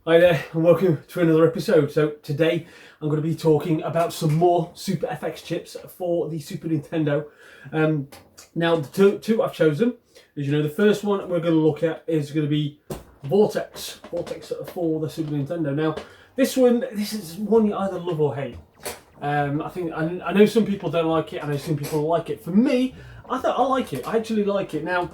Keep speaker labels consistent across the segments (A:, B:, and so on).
A: Hi there and welcome to another episode. So today I'm going to be talking about some more Super FX chips for the Super Nintendo. Now the two I've chosen is, the first one we're going to look at is going to be Vortex for the Super Nintendo. Now this is one you either love or hate. I know some people don't like it. I know some people like it. For me, I like it. I actually like it. Now,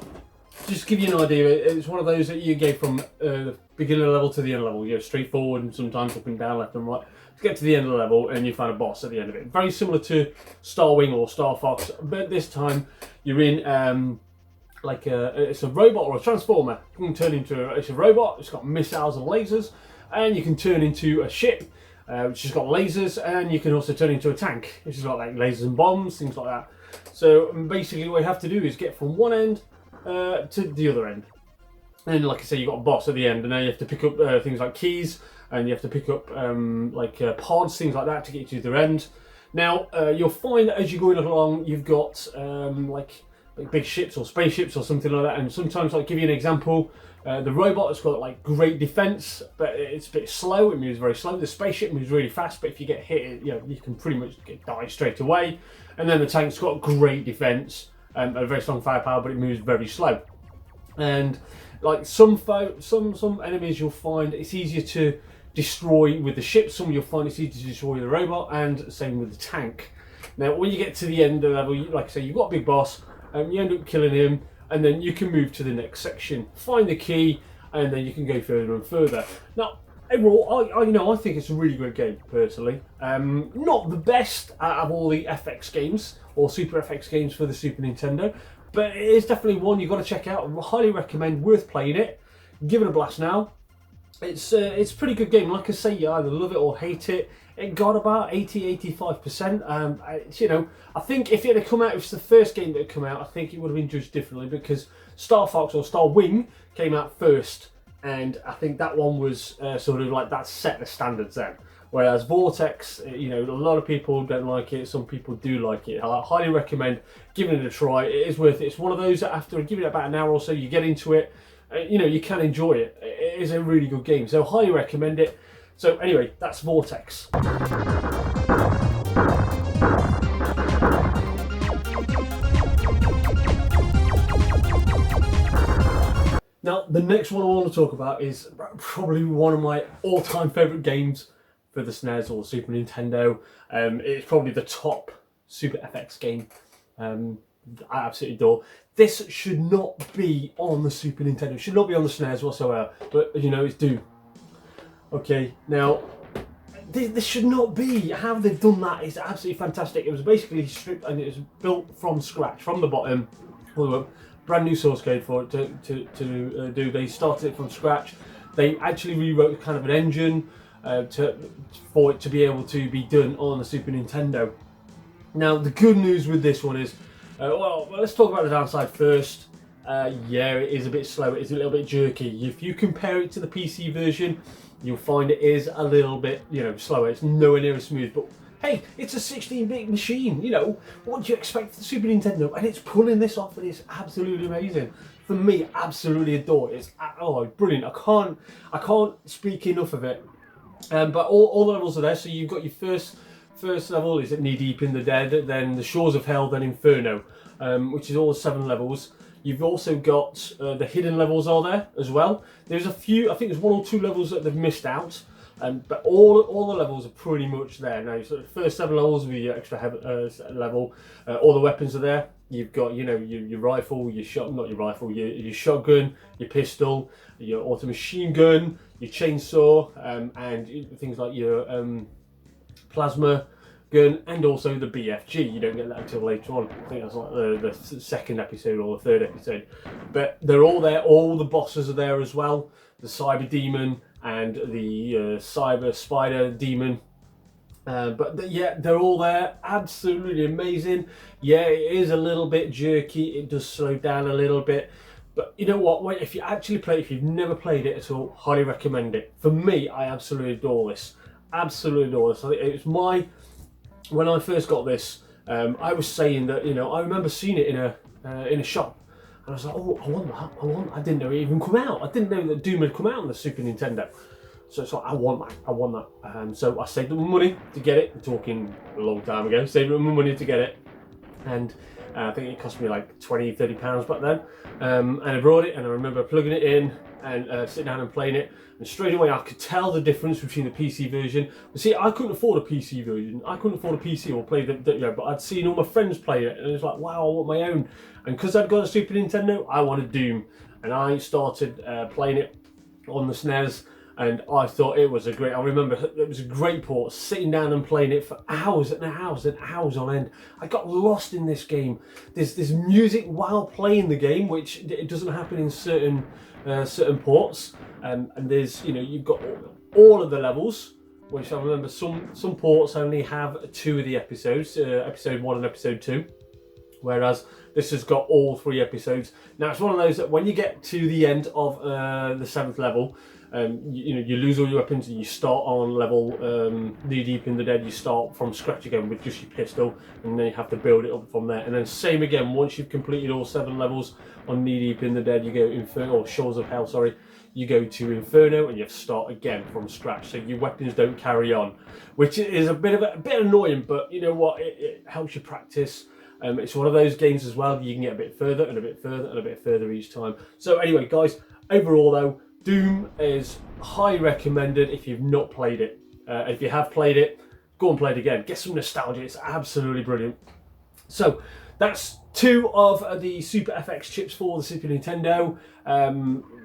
A: just to give you an idea, it's one of those that you go from the beginner level to the end level. You go straight forward and sometimes up and down, left and right, to get to the end of the level, and you find a boss at the end of it. Very similar to Star Wing or Star Fox, but this time you're in it's a robot or a transformer. You can turn into it's a robot. It's got missiles and lasers, and you can turn into a ship, which has got lasers, and you can also turn into a tank, which has got like lasers and bombs, things like that. So basically, what you have to do is get from one end to the other end. And like I say, you've got a boss at the end, and now you have to pick up things like keys, and you have to pick up pods, things like that, to get you to the end. Now, you'll find that as you're going along, you've got like big ships or spaceships or something like that, and sometimes, like, give you an example, the robot has got like great defense, but it's a bit slow. It moves very slow. The spaceship moves really fast, but if you get hit, you can pretty much die straight away. And then the tank's got great defense, a very strong firepower, but it moves very slow. And like some enemies, you'll find it's easier to destroy with the ship. Some you'll find it's easier to destroy with the robot, and same with the tank. Now, when you get to the end of the level, like I say, you've got a big boss, and you end up killing him, and then you can move to the next section, find the key, and then you can go further and further. Now, overall, I think it's a really good game, personally. Not the best out of all the FX games or Super FX games for the Super Nintendo, but it is definitely one you've got to check out. I highly recommend, worth playing it. Give it a blast now. It's a pretty good game. Like I say, you either love it or hate it. It got about 80-85%. I think if it had come out, if it's the first game that had come out, I think it would have been judged differently, because Star Fox or Star Wing came out first, and I think that one was sort of like that set the standards then. Whereas Vortex, a lot of people don't like it. Some people do like it. I highly recommend giving it a try. It is worth it. It's one of those that after giving it about an hour or so, you get into it. You can enjoy it. It is a really good game. So highly recommend it. So anyway, that's Vortex. Now, the next one I want to talk about is probably one of my all-time favourite games for the Snes or Super Nintendo. It's probably the top Super FX game. I absolutely adore. This should not be on the Super Nintendo. It should not be on the Snes whatsoever. But it's due. Okay, now this should not be. How they've done that is absolutely fantastic. It was basically stripped and it was built from scratch, from the bottom. Brand new source code for it to do. They started it from scratch. They actually rewrote kind of an engine for it to be able to be done on the Super Nintendo. Now, the good news with this one is, let's talk about the downside first. It is a bit slow. It is a little bit jerky. If you compare it to the PC version, you'll find it is a little bit, slower. It's nowhere near as smooth, but hey, it's a 16-bit machine. What do you expect from the Super Nintendo? And it's pulling this off, and it's absolutely amazing. For me, absolutely adore it. It's brilliant. I can't speak enough of it. But all the levels are there. So you've got your first level is Knee Deep in the Dead, then the Shores of Hell, then Inferno, which is all 7 levels. You've also got the hidden levels are there as well. There's a few, I think there's 1 or 2 levels that they've missed out, but all the levels are pretty much there. Now, so the first 7 levels with your extra level, all the weapons are there. You've got, your rifle, your shotgun, your pistol, your auto machine gun, your chainsaw, and things like your plasma gun, and also the BFG. You don't get that until later on. I think that's like the second episode or the third episode. But they're all there. All the bosses are there as well. The Cyber Demon and the Cyber Spider Demon. They're all there. Absolutely amazing. Yeah, it is a little bit jerky. It does slow down a little bit. But you know what? Wait, if you actually play it, if you've never played it at all, highly recommend it. For me, I absolutely adore this. Absolutely adore this. It's when I first got this, I was saying that, I remember seeing it in a shop, and I was like, oh, I want that. I didn't know it even come out. I didn't know that Doom had come out on the Super Nintendo. So it's like, I want that. So I saved up my money to get it. I'm talking a long time ago. Saved up my money to get it, and I think it cost me like £20-30 back then. And I brought it, and I remember plugging it in and sitting down and playing it. And straight away, I could tell the difference between the PC version. But see, I couldn't afford a PC version. I couldn't afford a PC or play but I'd seen all my friends play it, and it's like, wow, I want my own. And because I'd got a Super Nintendo, I wanted Doom, and I started playing it on the Snes. And I thought it was I remember it was a great port, sitting down and playing it for hours and hours and hours on end. I got lost in this game. There's music while playing the game, which it doesn't happen in certain ports. And there's, you've got all of the levels, which I remember some ports only have 2 of the episodes, episode 1 and episode 2. Whereas this has got all 3 episodes. Now it's one of those that when you get to the end of the 7th level, you lose all your weapons and you start on level knee deep in the dead. You start from scratch again with just your pistol, and then you have to build it up from there. And then same again, once you've completed all 7 levels on knee deep in the dead, you go Inferno, or Shores of Hell, sorry. You go to Inferno and you have to start again from scratch, so your weapons don't carry on, which is a bit annoying. But you know what? It helps you practice. It's one of those games as well. You can get a bit further and a bit further and a bit further each time. So anyway, guys, overall though, Doom is highly recommended if you've not played it. If you have played it, go and play it again. Get some nostalgia. It's absolutely brilliant. So that's 2 of the Super FX chips for the Super Nintendo.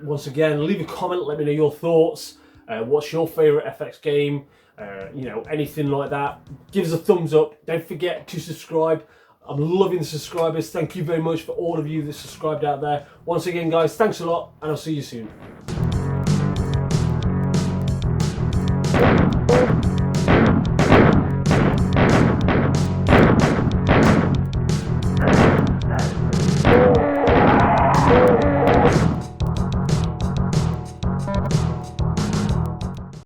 A: Once again, leave a comment. Let me know your thoughts. What's your favourite FX game? Anything like that. Give us a thumbs up. Don't forget to subscribe. I'm loving the subscribers. Thank you very much for all of you that subscribed out there. Once again, guys, thanks a lot, and I'll see you soon.